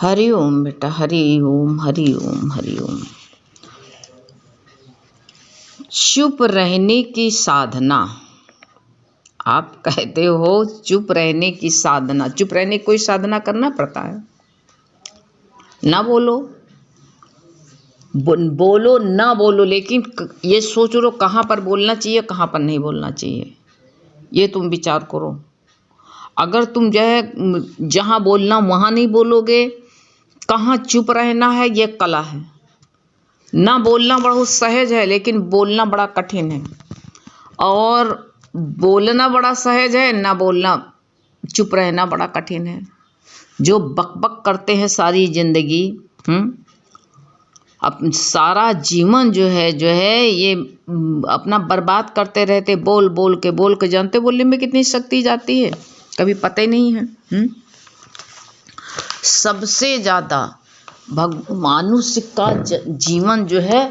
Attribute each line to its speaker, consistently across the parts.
Speaker 1: हरि ओम बेटा, हरि ओम, हरि ओम, हरि ओम। चुप रहने की साधना। आप कहते हो चुप रहने की साधना। चुप रहने की कोई साधना करना पड़ता है। ना बोलो, बोलो ना बोलो, लेकिन ये सोच लो कहाँ पर बोलना चाहिए, कहाँ पर नहीं बोलना चाहिए। ये तुम विचार करो। अगर तुम जो है जहाँ बोलना वहाँ नहीं बोलोगे, कहाँ चुप रहना है, ये कला है। ना बोलना बहुत सहज है, लेकिन बोलना बड़ा कठिन है। और बोलना बड़ा सहज है, ना बोलना, चुप रहना बड़ा कठिन है। जो बक बक करते हैं सारी जिंदगी, अब सारा जीवन जो है ये अपना बर्बाद करते रहते, बोल बोल के जानते बोलने में कितनी शक्ति जाती है, कभी पता ही नहीं है। सबसे ज्यादा मनुष्य का जीवन जो है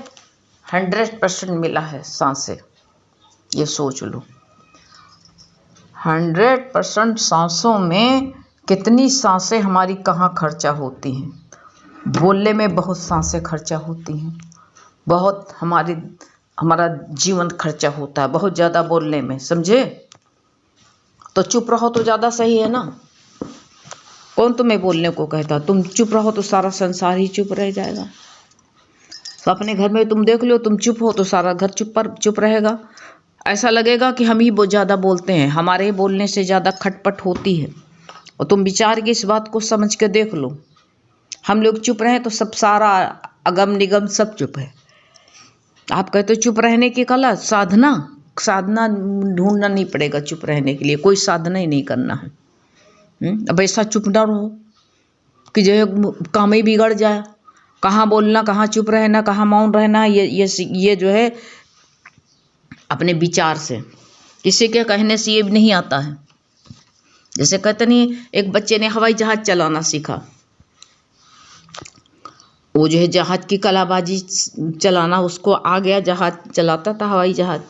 Speaker 1: 100% मिला है सांसें। ये सोच लो, 100% सांसों में कितनी सांसें हमारी कहाँ खर्चा होती हैं। बोलने में बहुत सांसें खर्चा होती हैं, बहुत हमारा जीवन खर्चा होता है बहुत ज़्यादा बोलने में, समझे। तो चुप रहो तो ज़्यादा सही है ना। कौन तुम्हें बोलने को कहता? तुम चुप रहो तो सारा संसार ही चुप रह जाएगा। तो अपने घर में तुम देख लो, तुम चुप हो तो सारा घर चुप रहेगा। ऐसा लगेगा कि हम ही बहुत ज़्यादा बोलते हैं, हमारे बोलने से ज़्यादा खटपट होती है। और तुम विचार के इस बात को समझ के देख लो, हम लोग चुप रहे तो सब सारा अगम निगम सब चुप है। आप कहते हो चुप रहने की कला, साधना ढूंढना नहीं पड़ेगा। चुप रहने के लिए कोई साधना ही नहीं करना है। अब ऐसा चुप ना रहो कि जो है काम ही बिगड़ जाए। कहाँ बोलना, कहाँ चुप रहना, कहाँ मौन रहना, ये जो है अपने विचार से, किसी के कहने से ये भी नहीं आता है। जैसे कहते नहीं, एक बच्चे ने हवाई जहाज चलाना सीखा, वो जो है जहाज की कलाबाजी चलाना उसको आ गया, जहाज चलाता था, हवाई जहाज।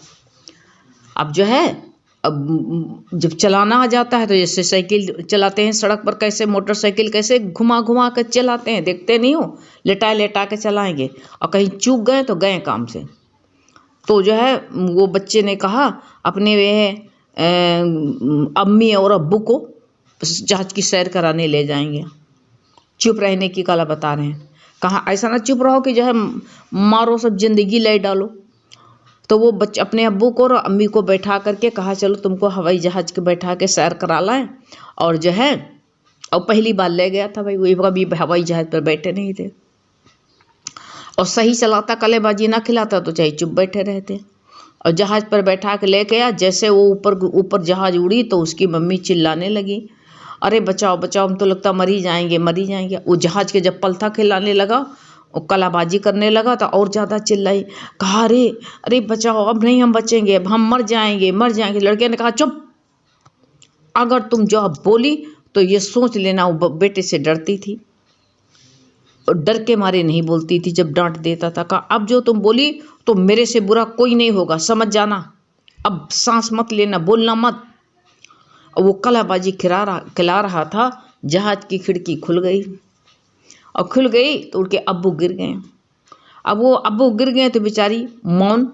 Speaker 1: अब जो है अब जब चलाना आ जाता है तो जैसे साइकिल चलाते हैं सड़क पर, कैसे मोटरसाइकिल कैसे घुमा घुमा कर चलाते हैं, देखते नहीं हो, लेटा के चलाएंगे। और कहीं चूक गए तो गए काम से। तो जो है वो बच्चे ने कहा अपने वे अम्मी और अब्बू को जहाज की सैर कराने ले जाएंगे। चुप रहने की कला बता रहे हैं। कहाँ ऐसा ना चुप रहो कि जो है मारो सब जिंदगी ले डालो। तो वो बच्चे अपने अब्बू को और अम्मी को बैठा करके कहा चलो तुमको हवाई जहाज के बैठा के सैर करा लाएं। और जो है और पहली बार ले गया था भाई, वही कभी हवाई जहाज पर बैठे नहीं थे। और सही चलाता, कलेबाजी ना खिलाता तो चाहे चुप बैठे रहते। और जहाज पर बैठा के लेके आया, जैसे वो ऊपर जहाज उड़ी तो उसकी मम्मी चिल्लाने लगी, अरे बचाओ बचाओ, हम तो लगता मर ही जाएंगे। वो जहाज के जब पलथा खिलाने लगा, वो कलाबाजी करने लगा तो और ज़्यादा चिल्लाई, कहा अरे अरे बचाओ, अब नहीं हम बचेंगे, अब हम मर जाएंगे। लड़के ने कहा चुप, अगर तुम जो अब बोली तो ये सोच लेना वो बेटे से डरती थी, और डर के मारे नहीं बोलती थी। जब डांट देता था कहा अब जो तुम बोली तो मेरे से बुरा कोई नहीं होगा, समझ जाना, अब सांस मत लेना, बोलना मत। और वो कलाबाजी खिला रहा था, जहाज की खिड़की खुल गई। और खुल गई तो उनके अब्बू गिर गए। अब वो अब्बू गिर गए तो बेचारी मौन।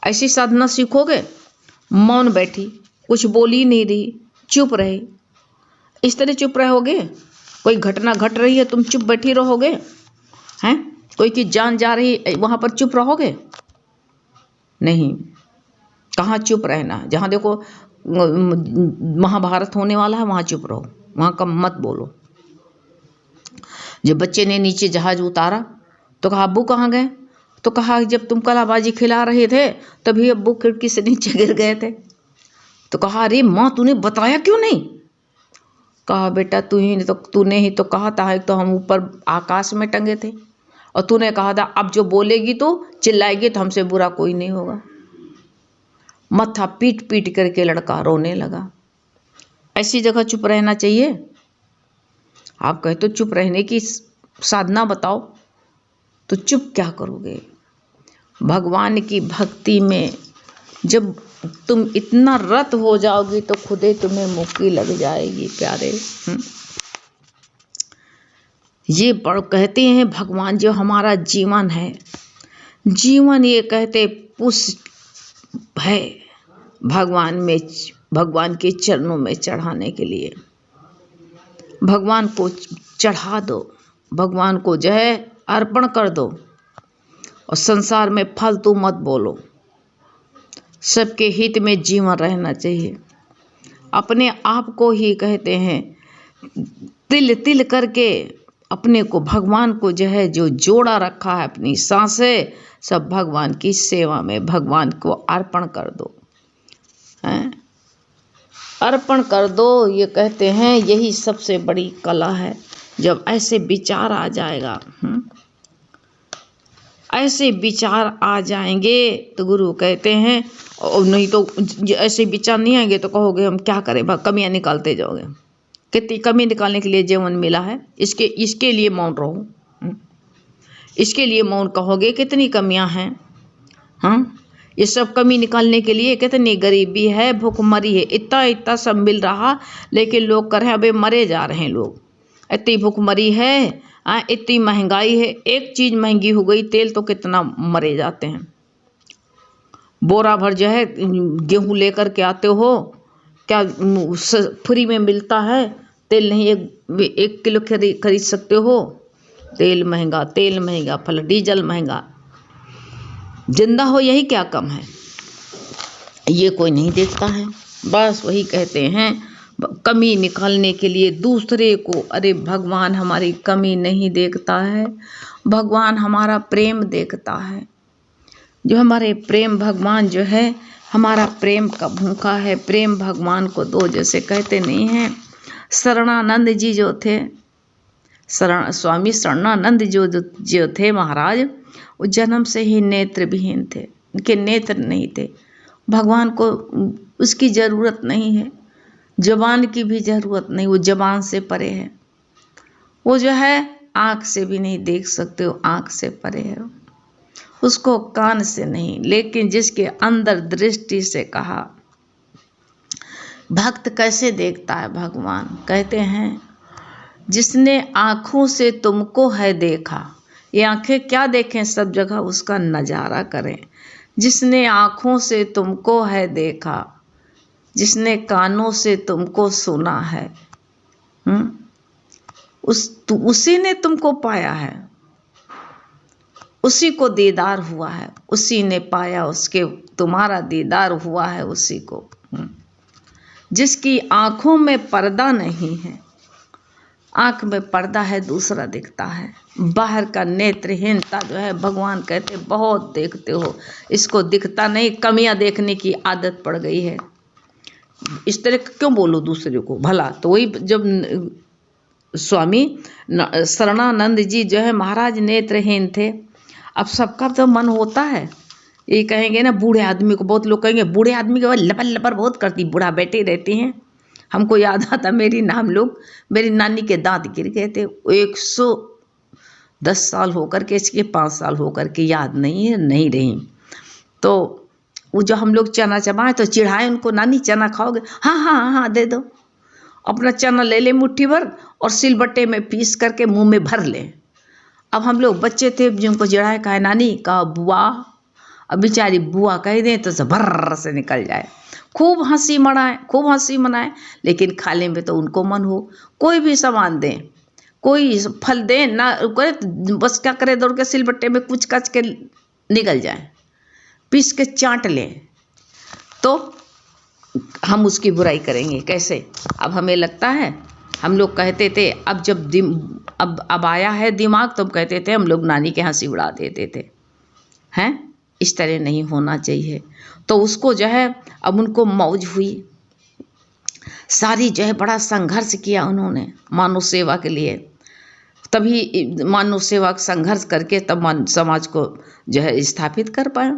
Speaker 1: ऐसी साधना सीखोगे, मौन बैठी, कुछ बोली नहीं रही, चुप रहे। इस तरह चुप रहोगे, कोई घटना घट रही है तुम चुप बैठी रहोगे हैं? कोई की जान जा रही वहाँ पर चुप रहोगे? नहीं। कहाँ चुप रहना? जहाँ देखो महाभारत होने वाला है वहाँ चुप रहो, वहाँ कम मत बोलो। जब बच्चे ने नीचे जहाज उतारा तो कहा अब्बू कहाँ गए? तो कहा जब तुम कलाबाजी खिला रहे थे तभी अब्बू खिड़की से नीचे गिर गए थे। तो कहा अरे माँ तूने बताया क्यों नहीं? कहा बेटा तूने ही तो कहा था, तो हम ऊपर आकाश में टंगे थे, और तूने कहा था अब जो बोलेगी तो चिल्लाएगी तो हमसे बुरा कोई नहीं होगा। मत्था पीट पीट करके लड़का रोने लगा। ऐसी जगह चुप रहना चाहिए? आप कहे तो चुप रहने की साधना बताओ, तो चुप क्या करोगे? भगवान की भक्ति में जब तुम इतना रत हो जाओगी तो खुदे तुम्हें मुक्ति लग जाएगी प्यारे। ये बड़ कहते हैं भगवान जो हमारा जीवन है, जीवन ये कहते पुष्प है भगवान में, भगवान के चरणों में चढ़ाने के लिए। भगवान को चढ़ा दो, भगवान को जो है अर्पण कर दो, और संसार में फालतू मत बोलो। सबके हित में जीवन रहना चाहिए। अपने आप को ही कहते हैं तिल तिल करके अपने को भगवान को जो है जो जोड़ा रखा है, अपनी सांसें सब भगवान की सेवा में भगवान को अर्पण कर दो, हैं अर्पण कर दो। ये कहते हैं यही सबसे बड़ी कला है। जब ऐसे विचार आ जाएगा, ऐसे विचार आ जाएंगे तो गुरु कहते हैं, और नहीं तो ऐसे विचार नहीं आएंगे तो कहोगे हम क्या करें, कमियां निकालते जाओगे। कितनी कमी निकालने के लिए जीवन मिला है, इसके लिए मौन रहो, इसके लिए मौन कहोगे कितनी कमियां हैं। हाँ, ये सब कमी निकालने के लिए कितनी गरीबी है, भूखमरी है, इतना इतना सब मिल रहा, लेकिन लोग कर रहे हैं अबे मरे जा रहे हैं लोग। इतनी भूखमरी है, इतनी महंगाई है, एक चीज़ महंगी हो गई, तेल तो कितना मरे जाते हैं। बोरा भर जो है गेहूँ लेकर के आते हो, क्या फ्री में मिलता है तेल? नहीं, एक किलो खरीद सकते हो, तेल महंगा, फल डीजल महंगा। जिंदा हो यही क्या कम है, ये कोई नहीं देखता है। बस वही कहते हैं कमी निकालने के लिए दूसरे को, अरे भगवान हमारी कमी नहीं देखता है, भगवान हमारा प्रेम देखता है। जो हमारे प्रेम भगवान जो है हमारा प्रेम का भूखा है, प्रेम भगवान को दो। जैसे कहते नहीं हैं शरणानंद जी जो थे, स्वामी शरणानंद जो थे महाराज, वो जन्म से ही नेत्र विहीन थे, उनके नेत्र नहीं थे। भगवान को उसकी ज़रूरत नहीं है, जबान की भी ज़रूरत नहीं, वो जबान से परे है। वो जो है आँख से भी नहीं देख सकते हो, आँख से परे है उसको, कान से नहीं, लेकिन जिसके अंदर दृष्टि से कहा। भक्त कैसे देखता है भगवान? कहते हैं जिसने आँखों से तुमको है देखा, ये आँखें क्या देखें, सब जगह उसका नज़ारा करें। जिसने आँखों से तुमको है देखा, जिसने कानों से तुमको सुना है, उसी ने तुमको पाया है, उसी को दीदार हुआ है, उसी ने पाया, उसके तुम्हारा दीदार हुआ है उसी को। जिसकी आँखों में पर्दा नहीं है, आँख में पर्दा है दूसरा दिखता है, बाहर का नेत्रहीनता जो है भगवान कहते बहुत देखते हो, इसको दिखता नहीं, कमियां देखने की आदत पड़ गई है। इस तरह क्यों बोलो दूसरे को भला? तो वही जब स्वामी शरणानंद जी जो है महाराज नेत्रहीन थे। अब सबका तो मन होता है, ये कहेंगे ना बूढ़े आदमी को, बहुत लोग कहेंगे बूढ़े आदमी के बाद लपर लपर बहुत करती, बूढ़ा बैठे रहती हैं। हमको याद आता मेरी नानी के दांत गिर गए थे, 110 साल होकर के, इसके 5 साल होकर के याद नहीं रही। तो वो जो हम लोग चना चबाएं तो चिढ़ाए उनको, नानी चना खाओगे? हाँ दे दो। अपना चना ले ले मुट्ठी भर और सिलबट्टे में पीस करके मुंह में भर ले। अब हम लोग बच्चे थे जिनको चिढ़ाए, कहा नानी, कहा बुआ, अब बेचारी बुआ कह दें तो भर्र से निकल जाए। खूब हंसी मनाए, लेकिन खाने में तो उनको मन हो। कोई भी सामान दें, कोई फल दें ना करे, बस क्या करे, दौड़ के सिलबट्टे में कुछ कच के निकल जाए, पीस के चाट लें, तो हम उसकी बुराई करेंगे कैसे? अब हमें लगता है, हम लोग कहते थे, अब जब अब आया है दिमाग, तो हम कहते थे हम लोग नानी के हंसी उड़ा देते थे, हैं? इस तरह नहीं होना चाहिए। तो उसको जो है अब उनको मौज हुई, सारी जो है बड़ा संघर्ष किया उन्होंने मानव सेवा के लिए, तभी मानव सेवा संघर्ष करके तब समाज को जो है स्थापित कर पाए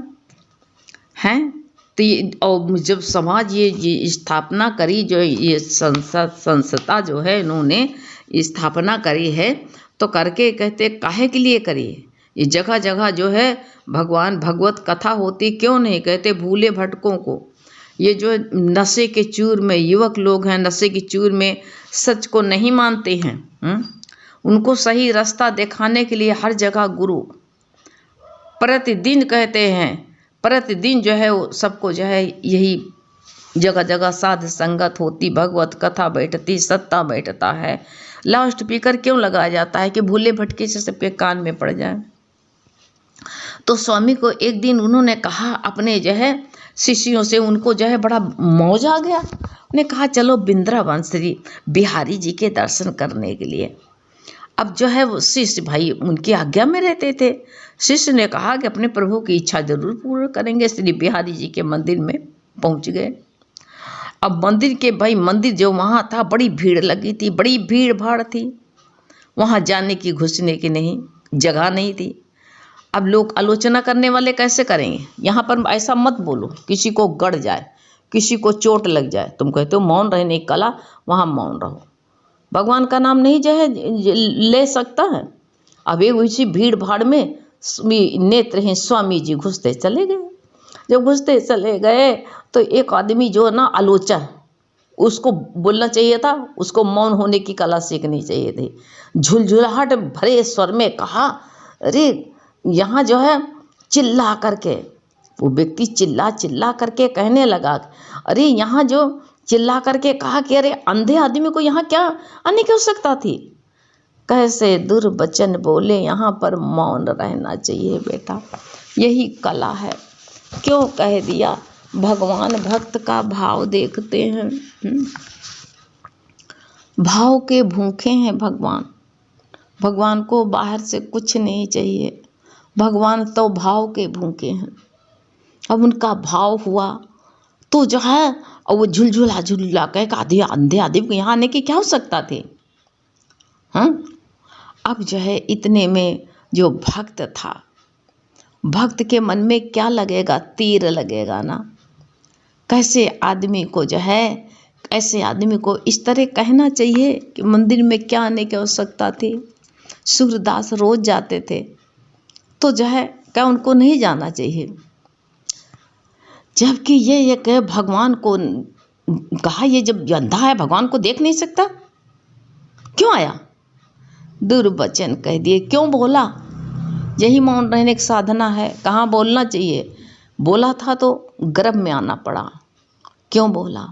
Speaker 1: हैं। तो ये, और जब समाज ये स्थापना करी, जो ये संस्था जो है इन्होंने स्थापना करी है, तो करके कहते काहे के लिए करी? ये जगह जगह जो है भगवान भगवत कथा होती, क्यों नहीं? कहते भूले भटकों को, ये जो नशे के चूर में युवक लोग हैं, नशे की चूर में सच को नहीं मानते हैं, उनको सही रास्ता दिखाने के लिए हर जगह गुरु प्रतिदिन कहते हैं, प्रतिदिन जो है वो सबको जो है यही जगह जगह साध संगत होती, भगवत कथा बैठती, सत्ता बैठता है। लाउड स्पीकर क्यों लगाया जाता है कि भूले भटके से सबके कान में पड़ जाए। तो स्वामी को एक दिन उन्होंने कहा अपने जो है शिष्यों से, उनको जो है बड़ा मौज आ गया। उन्हें कहा चलो वृंदावन श्री बिहारी जी के दर्शन करने के लिए। अब जो है वो शिष्य भाई उनकी आज्ञा में रहते थे। शिष्य ने कहा कि अपने प्रभु की इच्छा जरूर पूर्ण करेंगे। श्री बिहारी जी के मंदिर में पहुंच गए। अब मंदिर के भाई मंदिर जो वहाँ था बड़ी भीड़ लगी थी, बड़ी भीड़ भाड़ थी, वहाँ जाने की घुसने की नहीं जगह नहीं थी। अब लोग आलोचना करने वाले कैसे करेंगे, यहाँ पर ऐसा मत बोलो किसी को गड़ जाए, किसी को चोट लग जाए। तुम कहते हो मौन रहने की कला, वहाँ मौन रहो, भगवान का नाम नहीं जो है ले सकता है। अब एक उसी भीड़ भाड़ में नेत्रहीन स्वामी जी घुसते चले गए। जब घुसते चले गए तो एक आदमी जो ना आलोचना, उसको बोलना चाहिए था, उसको मौन होने की कला सीखनी चाहिए थी। झुलझुलाहट भरे स्वर में कहा, अरे यहाँ जो है चिल्ला करके, वो व्यक्ति चिल्ला चिल्ला करके कहने लगा, अरे यहाँ जो चिल्ला करके कहा कि अरे अंधे आदमी को यहाँ क्या आने की आवश्यकता थी। कैसे दुर्वचन बोले, यहाँ पर मौन रहना चाहिए बेटा, यही कला है। क्यों कह दिया, भगवान भक्त का भाव देखते हैं। भाव के भूखे हैं भगवान। भगवान को बाहर से कुछ नहीं चाहिए, भगवान तो भाव के भूखे हैं। अब उनका भाव हुआ तो जो है और वो झुलझुला झुलझुला कह आधे अंधे आदमी को यहाँ आने की क्या आवश्यकता थी। हाँ, अब जो है इतने में जो भक्त था, भक्त के मन में क्या लगेगा, तीर लगेगा ना। कैसे आदमी को जो है, ऐसे आदमी को इस तरह कहना चाहिए कि मंदिर में क्या आने की आवश्यकता थी। सूरदास रोज जाते थे तो जो है क्या उनको नहीं जाना चाहिए, जबकि ये कहे भगवान को कहा, ये जब अंधा है भगवान को देख नहीं सकता, क्यों आया। दुर्वचन कह दिए, क्यों बोला। यही मौन रहने की साधना है, कहाँ बोलना चाहिए। बोला था तो गर्भ में आना पड़ा, क्यों बोला,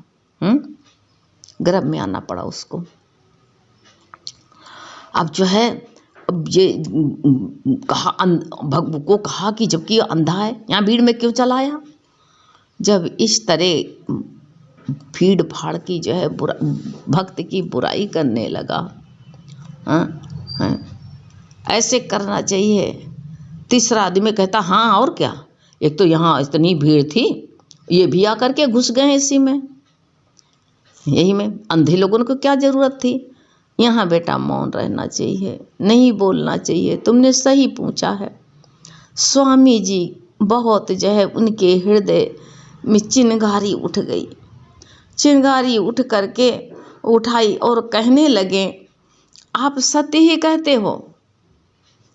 Speaker 1: गर्भ में आना पड़ा उसको। अब जो है अब ये कहा को कहा कि जबकि अंधा है यहाँ भीड़ में क्यों चला आया। जब इस तरह भीड़ भाड़ की जो है भक्त की बुराई करने लगा, ऐसे करना चाहिए। तीसरा आदमी कहता हाँ और क्या, एक तो यहाँ इतनी भीड़ थी, ये भी आकर के घुस गए इसी में, यही में अंधे लोगों को क्या ज़रूरत थी। यहाँ बेटा मौन रहना चाहिए, नहीं बोलना चाहिए, तुमने सही पूछा है। स्वामी जी बहुत जो है उनके हृदय में चिंगारी उठ गई, चिंगारी उठ करके उठाई और कहने लगे, आप सत्य ही कहते हो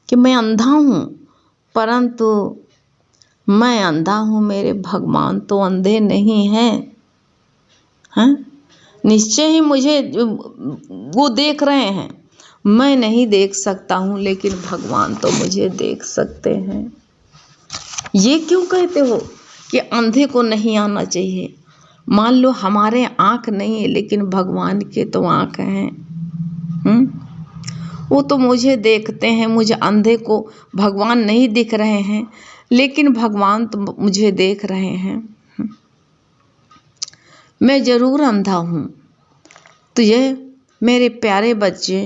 Speaker 1: कि मैं अंधा हूँ, परंतु मैं अंधा हूँ, मेरे भगवान तो अंधे नहीं हैं। हैं, निश्चय ही मुझे वो देख रहे हैं, मैं नहीं देख सकता हूँ, लेकिन भगवान तो मुझे देख सकते हैं। ये क्यों कहते हो कि अंधे को नहीं आना चाहिए। मान लो हमारे आँख नहीं है, लेकिन भगवान के तो आँख हैं। वो तो मुझे देखते हैं, मुझे अंधे को भगवान नहीं दिख रहे हैं, लेकिन भगवान तो मुझे देख रहे हैं। मैं ज़रूर अंधा हूँ, तो ये मेरे प्यारे बच्चे,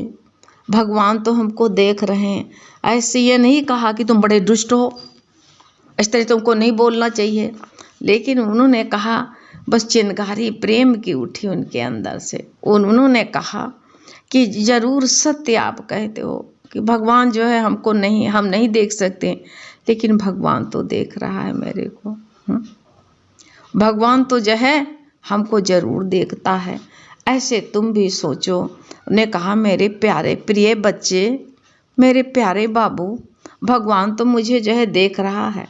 Speaker 1: भगवान तो हमको देख रहे हैं। ऐसे ये नहीं कहा कि तुम बड़े दुष्ट हो, इस तरह तुमको नहीं बोलना चाहिए, लेकिन उन्होंने कहा, बस चिंगारी प्रेम की उठी उनके अंदर से। उन्होंने कहा कि ज़रूर सत्य आप कहते हो कि भगवान जो है हमको नहीं, हम नहीं देख सकते, लेकिन भगवान तो देख रहा है मेरे को। भगवान तो जो है हमको ज़रूर देखता है। ऐसे तुम भी सोचो। उन्होंने कहा, मेरे प्यारे प्रिय बच्चे, मेरे प्यारे बाबू, भगवान तो मुझे जो है देख रहा है।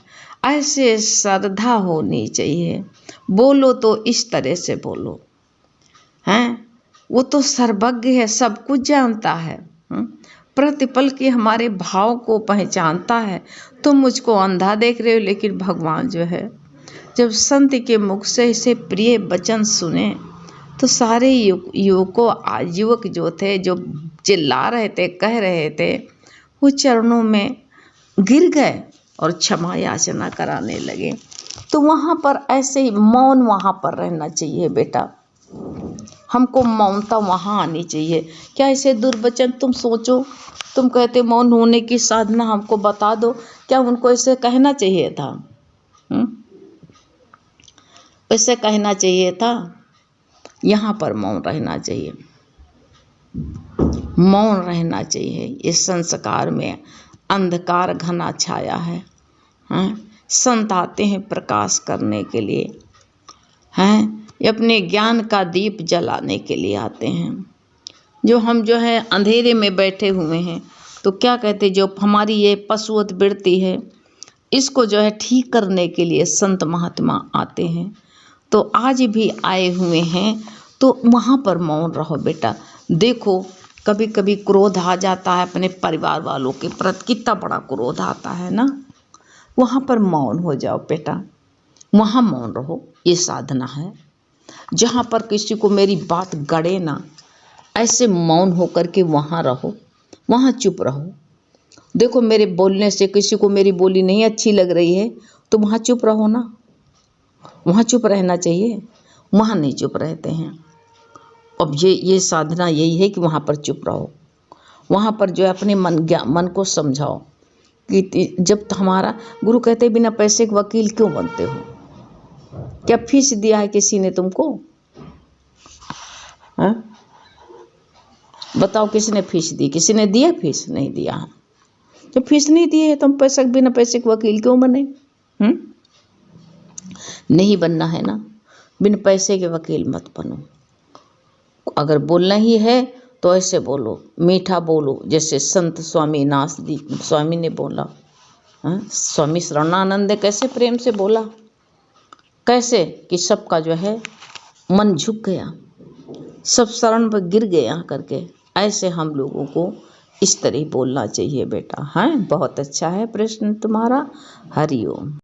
Speaker 1: ऐसे श्रद्धा होनी चाहिए। बोलो तो इस तरह से बोलो, हैं, वो तो सर्वज्ञ है, सब कुछ जानता है। प्रतिपल के हमारे भाव को पहचानता है। तुम मुझको अंधा देख रहे हो, लेकिन भगवान जो है जब संत के मुख से ऐसे प्रिय वचन सुने तो सारे युवक जो थे, जो चिल्ला रहे थे, कह रहे थे, वो चरणों में गिर गए और क्षमा याचना कराने लगे। तो वहाँ पर ऐसे ही मौन वहाँ पर रहना चाहिए बेटा। हमको मौनता वहाँ आनी चाहिए। क्या ऐसे दुर्वचन तुम सोचो, तुम कहते मौन होने की साधना हमको बता दो, क्या उनको ऐसे कहना चाहिए था? ऐसे कहना चाहिए था? यहाँ पर मौन रहना चाहिए, मौन रहना चाहिए। इस संस्कार में अंधकार घना छाया है। संत आते हैं प्रकाश करने के लिए, हैं अपने ज्ञान का दीप जलाने के लिए आते हैं। जो हम जो है अंधेरे में बैठे हुए हैं, तो क्या कहते, जो हमारी ये पशुवत वृत्ति है, इसको जो है ठीक करने के लिए संत महात्मा आते हैं। तो आज भी आए हुए हैं, तो वहाँ पर मौन रहो बेटा। देखो कभी कभी क्रोध आ जाता है अपने परिवार वालों के प्रति, कितना बड़ा क्रोध आता है ना, वहाँ पर मौन हो जाओ बेटा, वहाँ मौन रहो। ये साधना है। जहाँ पर किसी को मेरी बात गड़े ना, ऐसे मौन होकर के वहाँ रहो, वहाँ चुप रहो। देखो मेरे बोलने से किसी को मेरी बोली नहीं अच्छी लग रही है, तो वहाँ चुप रहो ना, वहाँ चुप रहना चाहिए। वहाँ नहीं चुप रहते हैं। अब ये साधना यही है कि वहाँ पर चुप रहो। वहाँ पर जो है अपने मन को समझाओ कि जब हमारा गुरु कहते बिना पैसे के वकील क्यों बनते हो? क्या फीस दिया है किसी ने तुमको? बताओ, किसी ने फीस दी? किसी ने दिया फीस? नहीं दिया है। जब फीस नहीं दी है तुम बिना पैसे के वकील क्यों बने? नहीं बनना है ना, बिन पैसे के वकील मत बनो। अगर बोलना ही है तो ऐसे बोलो, मीठा बोलो, जैसे संत स्वामी ने बोला। स्वामी शरणानंद ने कैसे प्रेम से बोला, कैसे कि सबका जो है मन झुक गया, सब शरण पर गिर गया करके। ऐसे हम लोगों को इस तरह बोलना चाहिए बेटा। बहुत अच्छा है प्रश्न तुम्हारा। हरि ओम।